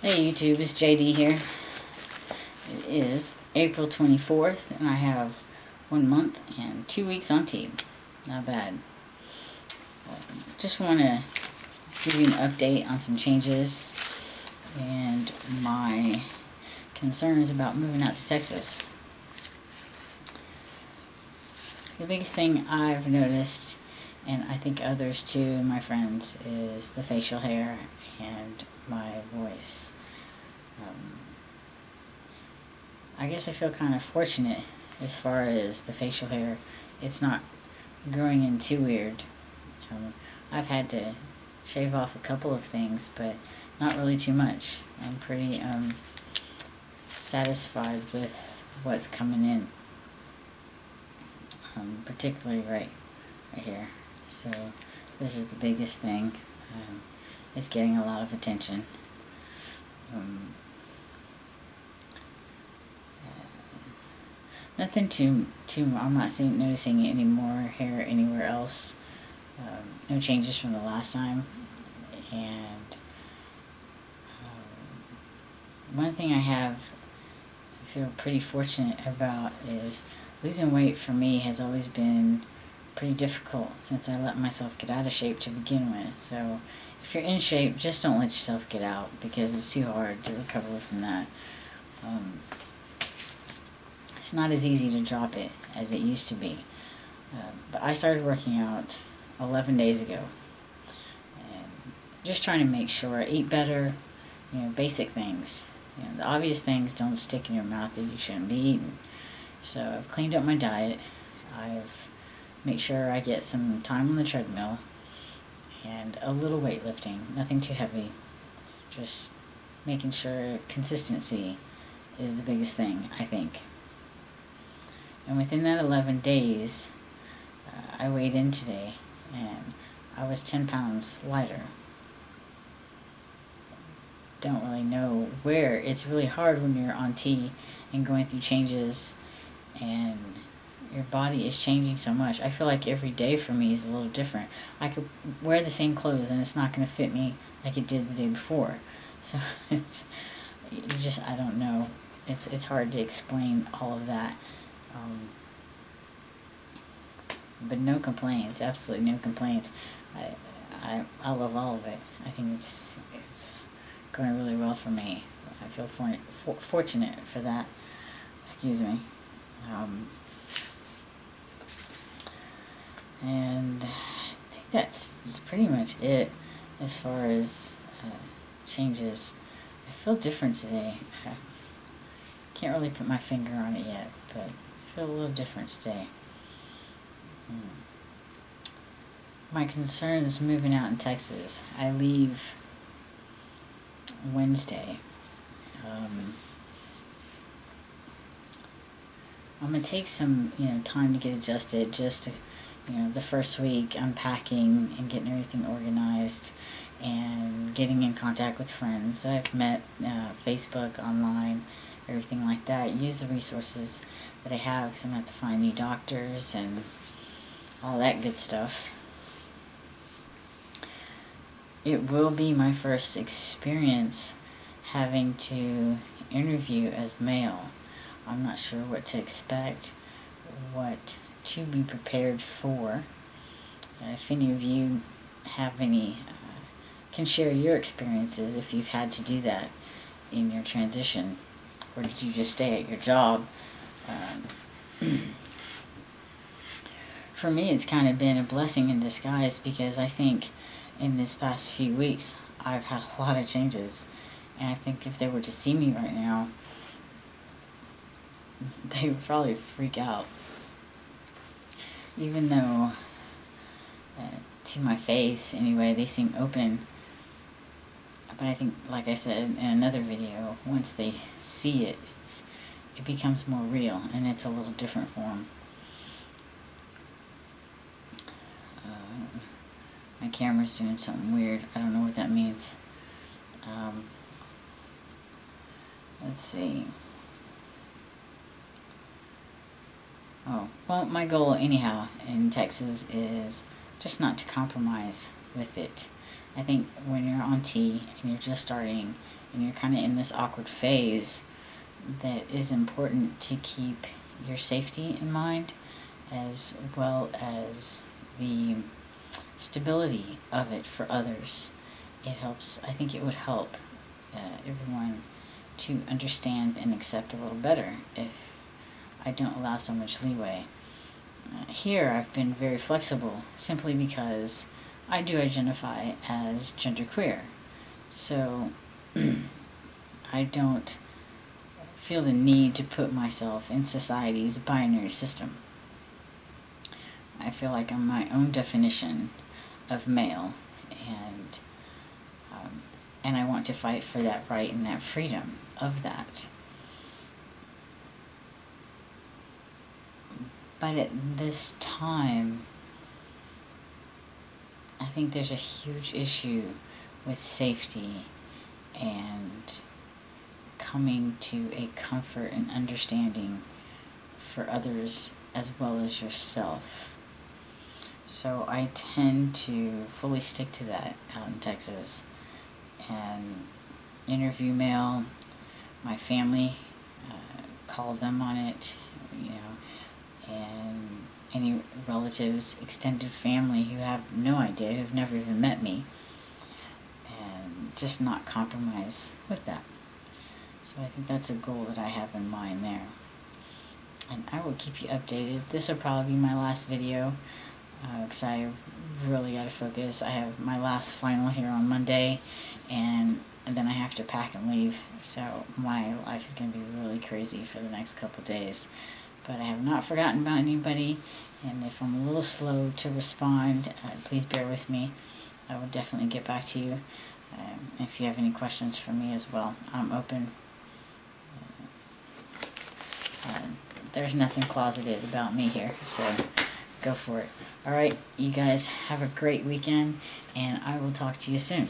Hey YouTube, it's JD here. It is April 24th and I have 1 month and 2 weeks on tea. Not bad. Just want to give you an update on some changes and my concerns about moving out to Texas. The biggest thing I've noticed, and I think others too, my friends, is the facial hair and my voice. I guess I feel kind of fortunate as far as the facial hair. It's not growing in too weird. I've had to shave off a couple of things, but not really too much. I'm pretty satisfied with what's coming in, particularly right here. So this is the biggest thing. It's getting a lot of attention. Nothing too. I'm not noticing any more hair anywhere else. No changes from the last time. And one thing I feel pretty fortunate about is losing weight for me has always been pretty difficult since I let myself get out of shape to begin with. So if you're in shape, just don't let yourself get out because it's too hard to recover from that. It's not as easy to drop it as it used to be. But I started working out 11 days ago. And just trying to make sure I eat better, basic things. The obvious things don't stick in your mouth that you shouldn't be eating. So I've cleaned up my diet. I've made sure I get some time on the treadmill and a little weightlifting, nothing too heavy. Just making sure consistency is the biggest thing, I think. And within that 11 days, I weighed in today, and I was 10 pounds lighter. Don't really know where. It's really hard when you're on T and going through changes, and your body is changing so much. I feel like every day for me is a little different. I could wear the same clothes, and it's not going to fit me like it did the day before. So I don't know. It's hard to explain all of that. But no complaints, absolutely no complaints. I love all of it. I think it's going really well for me. I feel fortunate for that. Excuse me. And I think that's pretty much it as far as changes. I feel different today. I can't really put my finger on it yet, but I feel a little different today. My concern is moving out in Texas. I leave Wednesday. I'm going to take some time to get adjusted, just to, the first week unpacking and getting everything organized and getting in contact with friends that I've met, Facebook, online, everything like that. Use the resources that I have because I'm going to have to find new doctors and all that good stuff. It will be my first experience having to interview as male. I'm not sure what to expect, what to be prepared for. If any of you have any, can share your experiences if you've had to do that in your transition, or did you just stay at your job? For me, it's kind of been a blessing in disguise because I think in this past few weeks I've had a lot of changes, and I think if they were to see me right now, they would probably freak out. Even though to my face anyway they seem open, but I think, like I said in another video, once they see it, it becomes more real and it's a little different for them. My camera's doing something weird. I don't know what that means. Let's see. Oh, well, my goal anyhow in Texas is just not to compromise with it. I think when you're on T and you're just starting, and you're kind of in this awkward phase, that is important to keep your safety in mind, as well as the stability of it for others. It helps, I think it would help everyone to understand and accept a little better if I don't allow so much leeway. Here I've been very flexible simply because I do identify as genderqueer. So I don't feel the need to put myself in society's binary system. I feel like I'm my own definition of male, and I want to fight for that right and that freedom of that. But at this time, I think there's a huge issue with safety and coming to a comfort and understanding for others as well as yourself. So I tend to fully stick to that out in Texas, and interview mail, my family, call them on it, and any relatives, extended family who have no idea, who've never even met me, and just not compromise with that. So I think that's a goal that I have in mind there. And I will keep you updated. This will probably be my last video, because I really got to focus. I have my last final here on Monday, and then I have to pack and leave. So my life is going to be really crazy for the next couple days. But I have not forgotten about anybody, and if I'm a little slow to respond, please bear with me. I will definitely get back to you. If you have any questions for me as well, I'm open. There's nothing closeted about me here, so go for it. Alright, you guys have a great weekend, and I will talk to you soon.